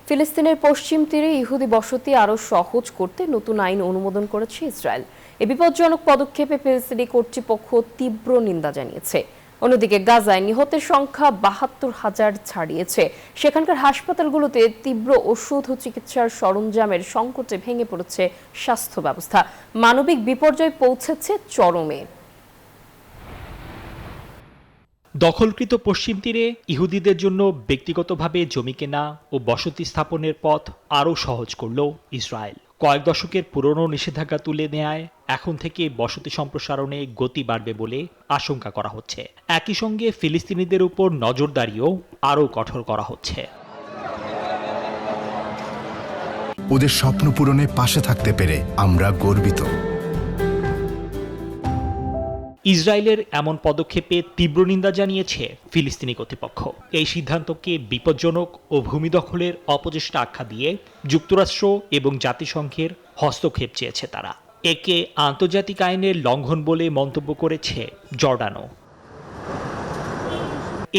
ফিলিস্তিনের পশ্চিম তীরে ইহুদি বসতি আরও সহজ করতে নতুন আইন অনুমোদন করেছে ইসরায়েল। এ বিপজ্জনক পদক্ষেপে ফিলিস্তিনি কর্তৃপক্ষ তীব্র নিন্দা জানিয়েছে। অন্যদিকে গাজায় নিহতের সংখ্যা ৭২,০০০ ছাড়িয়েছে। সেখানকার হাসপাতালগুলোতে তীব্র ওষুধ ও চিকিৎসার সরঞ্জামের সংকটে ভেঙে পড়েছে স্বাস্থ্য ব্যবস্থা। মানবিক বিপর্যয় পৌঁছেছে চরমে। দখলকৃত পশ্চিম তীরে ইহুদিদের জন্য ব্যক্তিগতভাবে জমি কেনা ও বসতি স্থাপনের পথ আরও সহজ করল ইসরায়েল। কয়েক দশকের পুরনো নিষেধাজ্ঞা তুলে নেয়ায় এখন থেকে বসতি সম্প্রসারণে গতি বাড়বে বলে আশঙ্কা করা হচ্ছে। একই সঙ্গে ফিলিস্তিনিদের উপর নজরদারিও আরও কঠোর করা হচ্ছে। ওদের স্বপ্ন পূরণে পাশে থাকতে পেরে আমরা গর্বিত। ইসরায়েলের এমন পদক্ষেপে তীব্র নিন্দা জানিয়েছে ফিলিস্তিনি কর্তৃপক্ষ। এই সিদ্ধান্তকে বিপজ্জনক ও ভূমিদখলের অপচেষ্টা আখ্যা দিয়ে যুক্তরাষ্ট্র এবং জাতিসংঘের হস্তক্ষেপ চেয়েছে তারা। একে আন্তর্জাতিক আইনের লঙ্ঘন বলে মন্তব্য করেছে জর্ডানও।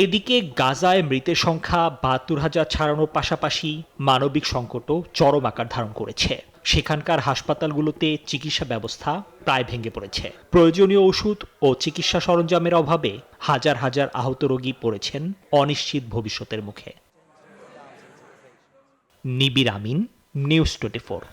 এদিকে গাজায় মৃতের সংখ্যা ৭২,০০০ ছাড়ানোর পাশাপাশি মানবিক সংকটও চরম আকার ধারণ করেছে। সেখানকার হাসপাতালগুলোতে চিকিৎসা ব্যবস্থা প্রায় ভেঙে পড়েছে। প্রয়োজনীয় ওষুধ ও চিকিৎসা সরঞ্জামের অভাবে হাজার হাজার আহত রোগী পড়েছেন অনিশ্চিত ভবিষ্যতের মুখে। নিবির আমিন, নিউজ 24।